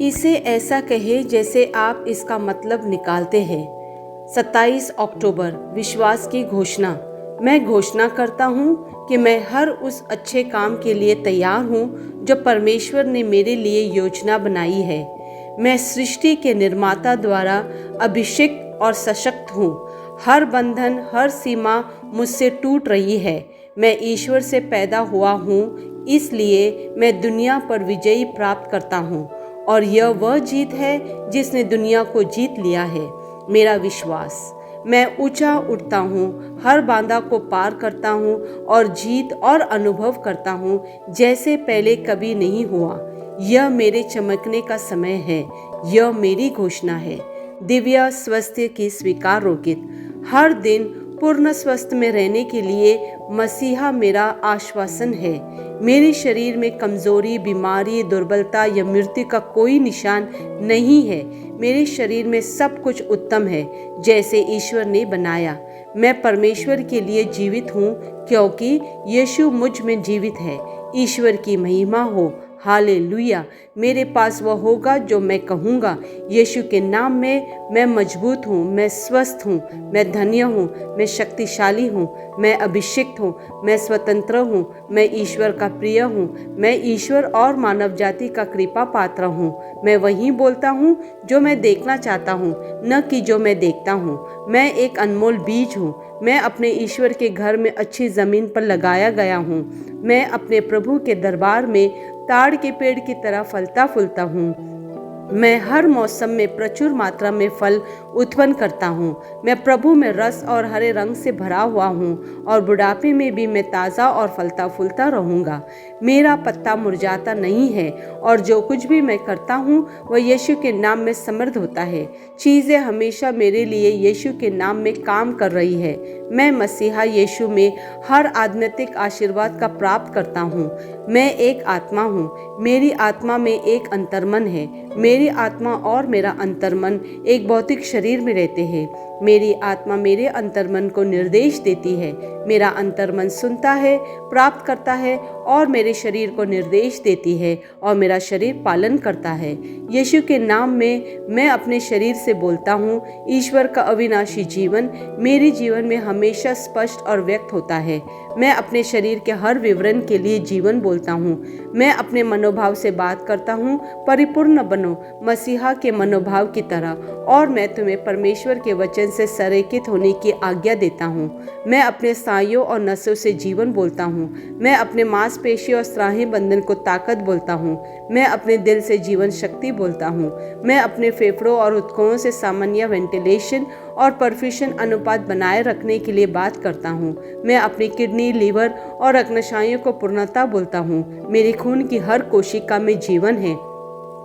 इसे ऐसा कहे जैसे आप इसका मतलब निकालते हैं। 27 अक्टूबर, विश्वास की घोषणा। मैं घोषणा करता हूँ कि मैं हर उस अच्छे काम के लिए तैयार हूँ जो परमेश्वर ने मेरे लिए योजना बनाई है। मैं सृष्टि के निर्माता द्वारा अभिषिक्त और सशक्त हूँ। हर बंधन, हर सीमा मुझसे टूट रही है। मैं ईश्वर से पैदा हुआ हूँ, इसलिए मैं दुनिया पर विजयी प्राप्त करता हूँ और यह वह जीत है जिसने दुनिया को जीत लिया है, मेरा विश्वास। मैं ऊंचा उठता हूँ, हर बाधा को पार करता हूँ और जीत और अनुभव करता हूँ जैसे पहले कभी नहीं हुआ। यह मेरे चमकने का समय है। यह मेरी घोषणा है। दिव्य स्वास्थ्य की स्वीकार रोकित। हर दिन पूर्ण स्वस्थ में रहने के लिए मसीहा मेरा आश्वासन है। मेरे शरीर में कमजोरी, बीमारी, दुर्बलता या मृत्यु का कोई निशान नहीं है। मेरे शरीर में सब कुछ उत्तम है, जैसे ईश्वर ने बनाया। मैं परमेश्वर के लिए जीवित हूँ क्योंकि यीशु मुझ में जीवित है। ईश्वर की महिमा हो। हालेलुया। मेरे पास वह होगा जो मैं कहूँगा। यीशु के नाम में मैं मजबूत हूँ, मैं स्वस्थ हूँ, मैं धन्य हूँ, मैं शक्तिशाली हूँ, मैं अभिषिक्त हूँ, मैं स्वतंत्र हूँ, मैं ईश्वर का प्रिय हूँ, मैं ईश्वर और मानव जाति का कृपा पात्र हूँ। मैं वही बोलता हूँ जो मैं देखना चाहता हूँ, न कि जो मैं देखता हूँ। मैं एक अनमोल बीज हूँ। मैं अपने ईश्वर के घर में अच्छी जमीन पर लगाया गया हूँ। मैं अपने प्रभु के दरबार में ताड़ के पेड़ की तरह फलता फूलता हूँ। मैं हर मौसम में प्रचुर मात्रा में फल उत्पन्न करता हूँ। मैं प्रभु में रस और हरे रंग से भरा हुआ हूँ और बुढ़ापे में भी मैं ताज़ा और फलता फूलता रहूँगा। मेरा पत्ता मुरझाता नहीं है और जो कुछ भी मैं करता हूँ वह यीशु के नाम में समृद्ध होता है। चीज़ें हमेशा मेरे लिए यीशु के नाम में काम कर रही है। मैं मसीहा यीशु में हर आध्यात्मिक आशीर्वाद का प्राप्त करता हूँ। मैं एक आत्मा हूँ। मेरी आत्मा में एक अंतर्मन है। मेरी आत्मा और मेरा अंतर्मन एक भौतिक शरीर में रहते हैं। मेरी आत्मा मेरे अंतर्मन को निर्देश देती है। मेरा अंतर्मन सुनता है, प्राप्त करता है और मेरे शरीर को निर्देश देती है और मेरा शरीर पालन करता है। यीशु के नाम में मैं अपने शरीर से बोलता हूँ। ईश्वर का अविनाशी जीवन मेरे जीवन में हमेशा स्पष्ट और व्यक्त होता है। मैं अपने शरीर के हर विवरण के लिए जीवन बोलता हूँ। मैं अपने मनोभाव से बात करता हूँ, परिपूर्ण बनो मसीहा के मनोभाव की तरह, और मैं तुम्हें परमेश्वर के वचन से संरेखित होने की आज्ञा देता हूँ। मैं अपने स्नायुओं और नसों से जीवन बोलता हूँ। मैं अपने मांसपेशी और स्नायु बंधन को ताकत बोलता हूँ। मैं अपने दिल से जीवन शक्ति बोलता हूँ। मैं अपने फेफड़ों और ऊतकों से सामान्य वेंटिलेशन और परफ्यूशन अनुपात बनाए रखने के लिए बात करता हूँ। मैं अपनी किडनी, लीवर और अग्नाशयों को पूर्णता बोलता हूँ। मेरे खून की हर कोशिका में जीवन है।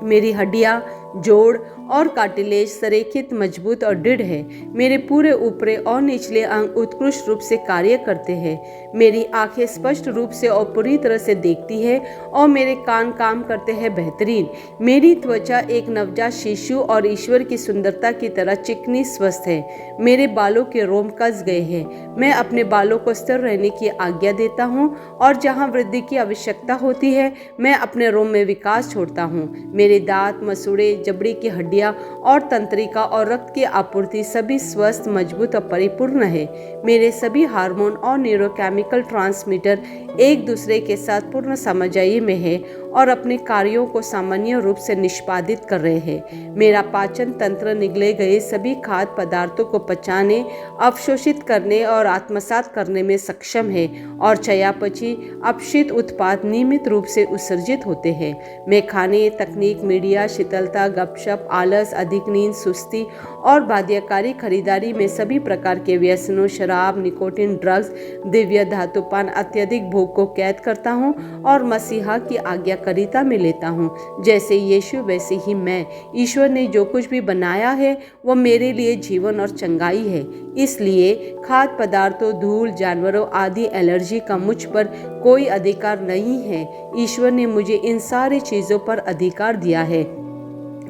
मेरी हड्डियाँ, जोड़ और कार्टिलेज संरेखित, मजबूत और दृढ़ है। मेरे पूरे ऊपरी और निचले अंग उत्कृष्ट रूप से कार्य करते हैं। मेरी आंखें स्पष्ट रूप से और पूरी तरह से देखती है और मेरे कान काम करते हैं बेहतरीन। मेरी त्वचा एक नवजात शिशु और ईश्वर की सुंदरता की तरह चिकनी स्वस्थ है। मेरे बालों के रोम कस गए हैं। मैं अपने बालों को स्थिर रहने की आज्ञा देता हूँ और जहाँ वृद्धि की आवश्यकता होती है मैं अपने रोम में विकास छोड़ता हूँ। मेरे दांत, मसूड़े, जबड़े की हड्डियां और तंत्रिका और रक्त की आपूर्ति सभी स्वस्थ, मजबूत और परिपूर्ण है। मेरे सभी हार्मोन और न्यूरोकेमिकल ट्रांसमीटर एक दूसरे के साथ पूर्ण समन्वय में है और अपने कार्यों को सामान्य रूप से निष्पादित कर रहे हैं। मेरा पाचन तंत्र निगले गए सभी खाद्य पदार्थों को पचाने, अवशोषित करने और आत्मसात करने में सक्षम है और चयापचय अपशिष्ट उत्पाद नियमित रूप से उत्सर्जित होते हैं। मैं खाने, तकनीक, मीडिया, शीतलता, गपशप, आलस, अधिक नींद, सुस्ती और बाध्यकारी खरीदारी में सभी प्रकार के व्यसनों, शराब, निकोटीन, ड्रग्स, दिव्य धातुपान, अत्यधिक भोग को कैद करता हूँ और मसीहा की आज्ञाकारिता में लेता हूँ। जैसे यीशु वैसे ही मैं। ईश्वर ने जो कुछ भी बनाया है वो मेरे लिए जीवन और चंगाई है। इसलिए खाद्य पदार्थों, धूल, जानवरों आदि एलर्जी का मुझ पर कोई अधिकार नहीं है। ईश्वर ने मुझे इन सारी चीज़ों पर अधिकार दिया है।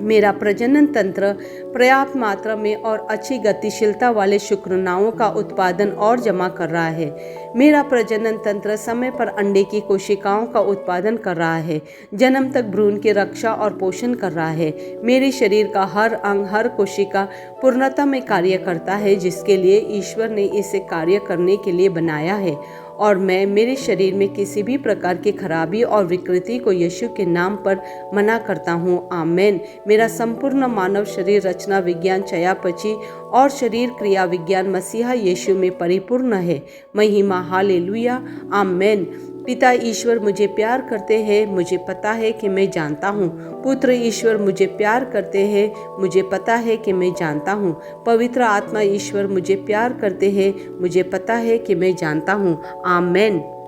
मेरा प्रजनन तंत्र पर्याप्त मात्रा में और अच्छी गतिशीलता वाले शुक्राणुओं का उत्पादन और जमा कर रहा है। मेरा प्रजनन तंत्र समय पर अंडे की कोशिकाओं का उत्पादन कर रहा है, जन्म तक भ्रूण की रक्षा और पोषण कर रहा है। मेरे शरीर का हर अंग, हर कोशिका पूर्णता में कार्य करता है, जिसके लिए ईश्वर ने इसे कार्य करने के लिए बनाया है। और मैं मेरे शरीर में किसी भी प्रकार की खराबी और विकृति को यीशु के नाम पर मना करता हूँ। आमेन। मेरा संपूर्ण मानव शरीर रचना विज्ञान, चयापचय और शरीर क्रिया विज्ञान मसीहा यीशु में परिपूर्ण है। महिमा हालेलुया। आमेन। पिता ईश्वर मुझे प्यार करते हैं, मुझे पता है कि मैं जानता हूँ। पुत्र ईश्वर मुझे प्यार करते हैं, मुझे पता है कि मैं जानता हूँ। पवित्र आत्मा ईश्वर मुझे प्यार करते हैं, मुझे पता है कि मैं जानता हूँ। आमेन।